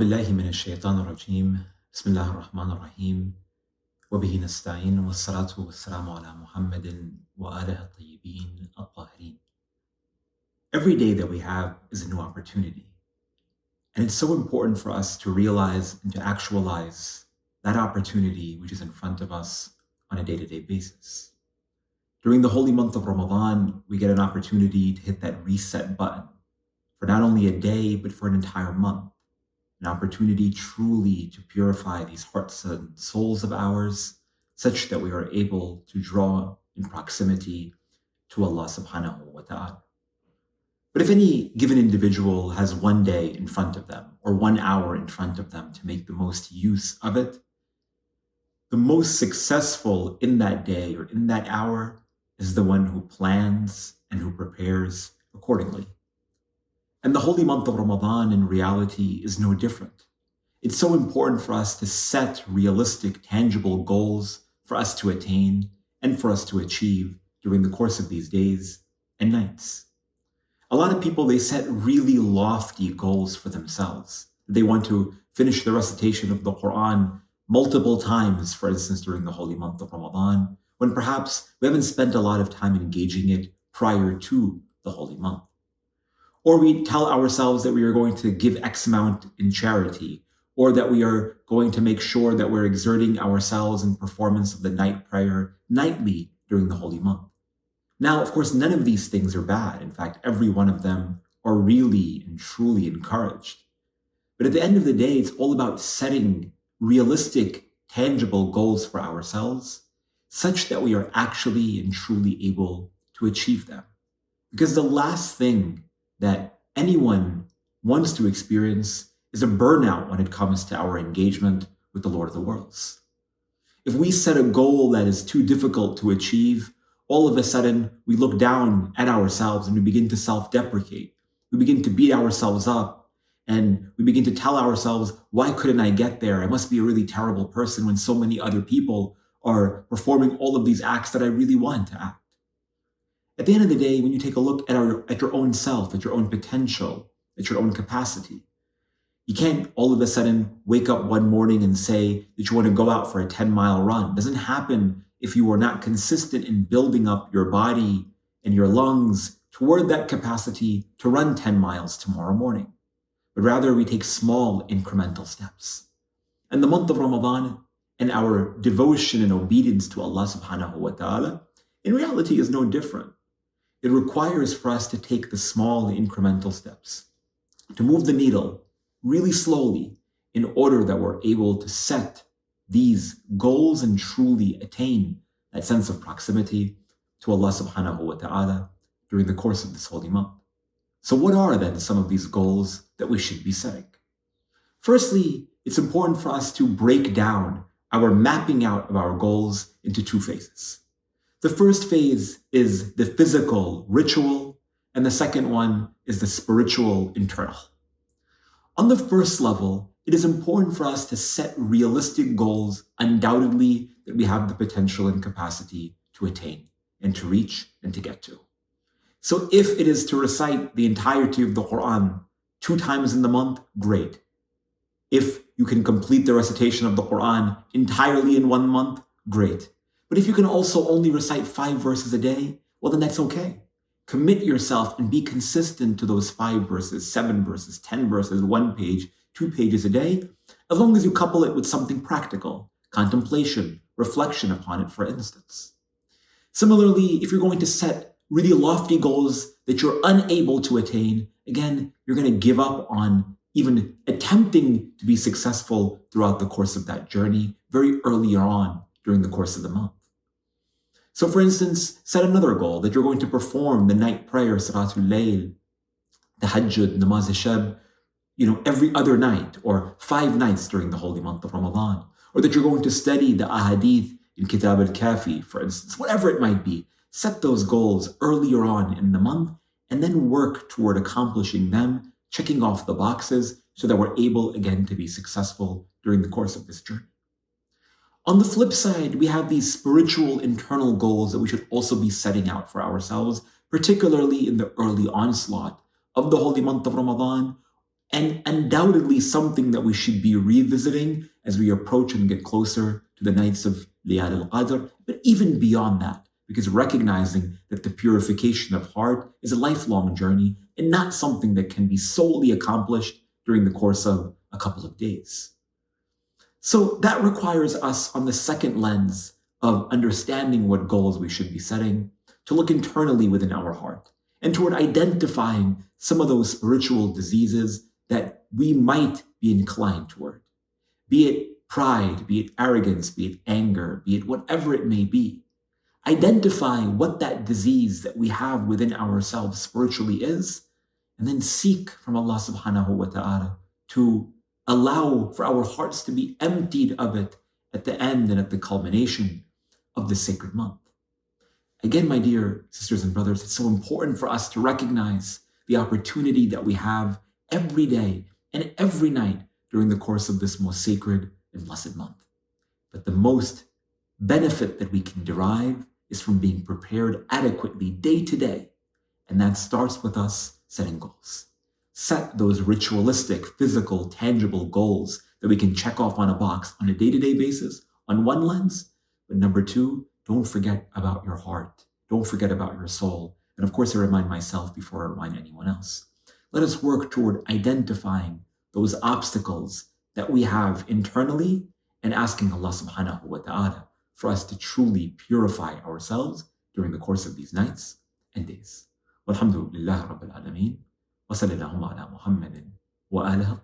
بالله من الشيطان الرجيم بسم الله الرحمن الرحيم وبه نستعين والصلاة والسلام على محمد وآله الطيبين الطاهرين. Every day that we have is a new opportunity. And it's so important for us to realize and to actualize that opportunity which is in front of us on a day-to-day basis. During the holy month of Ramadan, we get an opportunity to hit that reset button for not only a day, but for an entire month. An opportunity truly to purify these hearts and souls of ours, such that we are able to draw in proximity to Allah subhanahu wa ta'ala. But if any given individual has one day in front of them, or 1 hour in front of them to make the most use of it, the most successful in that day or in that hour is the one who plans and who prepares accordingly. And the holy month of Ramadan in reality is no different. It's so important for us to set realistic, tangible goals for us to attain and for us to achieve during the course of these days and nights. A lot of people, they set really lofty goals for themselves. They want to finish the recitation of the Quran multiple times, for instance, during the holy month of Ramadan, when perhaps we haven't spent a lot of time engaging it prior to the holy month. Or we tell ourselves that we are going to give X amount in charity, or that we are going to make sure that we're exerting ourselves in performance of the night prayer nightly during the holy month. Now, of course, none of these things are bad. In fact, every one of them are really and truly encouraged. But at the end of the day, it's all about setting realistic, tangible goals for ourselves, such that we are actually and truly able to achieve them. Because the last thing that anyone wants to experience is a burnout when it comes to our engagement with the Lord of the worlds. If we set a goal that is too difficult to achieve, all of a sudden we look down at ourselves and we begin to self-deprecate. We begin to beat ourselves up and we begin to tell ourselves, why couldn't I get there? I must be a really terrible person when so many other people are performing all of these acts that I really want to act. At the end of the day, when you take a look at your own self, at your own potential, at your own capacity, you can't all of a sudden wake up one morning and say that you want to go out for a 10-mile run. It doesn't happen if you are not consistent in building up your body and your lungs toward that capacity to run 10 miles tomorrow morning. But rather, we take small incremental steps. And the month of Ramadan and our devotion and obedience to Allah subhanahu wa ta'ala in reality is no different. It requires for us to take the small incremental steps, to move the needle really slowly in order that we're able to set these goals and truly attain that sense of proximity to Allah subhanahu wa ta'ala during the course of this holy month. So what are then some of these goals that we should be setting? Firstly, it's important for us to break down our mapping out of our goals into 2 phases. The first phase is the physical, ritual, and the second one is the spiritual, internal. On the first level, it is important for us to set realistic goals, undoubtedly, that we have the potential and capacity to attain and to reach and to get to. So if it is to recite the entirety of the Quran 2 times in the month, great. If you can complete the recitation of the Quran entirely in 1 month, great. But if you can also only recite 5 verses a day, well, then that's okay. Commit yourself and be consistent to those 5 verses, 7 verses, 10 verses, 1 page, 2 pages a day, as long as you couple it with something practical, contemplation, reflection upon it, for instance. Similarly, if you're going to set really lofty goals that you're unable to attain, again, you're going to give up on even attempting to be successful throughout the course of that journey very early on during the course of the month. So for instance, set another goal that you're going to perform the night prayer, Salatul Layl, Tahajjud, Namaz-e-Shab, every other night or 5 nights during the holy month of Ramadan, or that you're going to study the ahadith in Kitab al-Kafi, for instance, whatever it might be. Set those goals earlier on in the month and then work toward accomplishing them, checking off the boxes so that we're able again to be successful during the course of this journey. On the flip side, we have these spiritual internal goals that we should also be setting out for ourselves, particularly in the early onslaught of the holy month of Ramadan, and undoubtedly something that we should be revisiting as we approach and get closer to the nights of Layal al-Qadr, but even beyond that, because recognizing that the purification of heart is a lifelong journey and not something that can be solely accomplished during the course of a couple of days. So that requires us, on the second lens of understanding what goals we should be setting, to look internally within our heart and toward identifying some of those spiritual diseases that we might be inclined toward, be it pride, be it arrogance, be it anger, be it whatever it may be. Identify what that disease that we have within ourselves spiritually is, and then seek from Allah subhanahu wa ta'ala to allow for our hearts to be emptied of it at the end and at the culmination of this sacred month. Again, my dear sisters and brothers, it's so important for us to recognize the opportunity that we have every day and every night during the course of this most sacred and blessed month. But the most benefit that we can derive is from being prepared adequately day to day. And that starts with us setting goals. Set those ritualistic, physical, tangible goals that we can check off on a box on a day-to-day basis on one lens. But number two, don't forget about your heart. Don't forget about your soul. And of course, I remind myself before I remind anyone else. Let us work toward identifying those obstacles that we have internally and asking Allah subhanahu wa ta'ala for us to truly purify ourselves during the course of these nights and days. Walhamdulillah Rabbil Alameen. Wa sallallahu ala Muhammadin wa alihi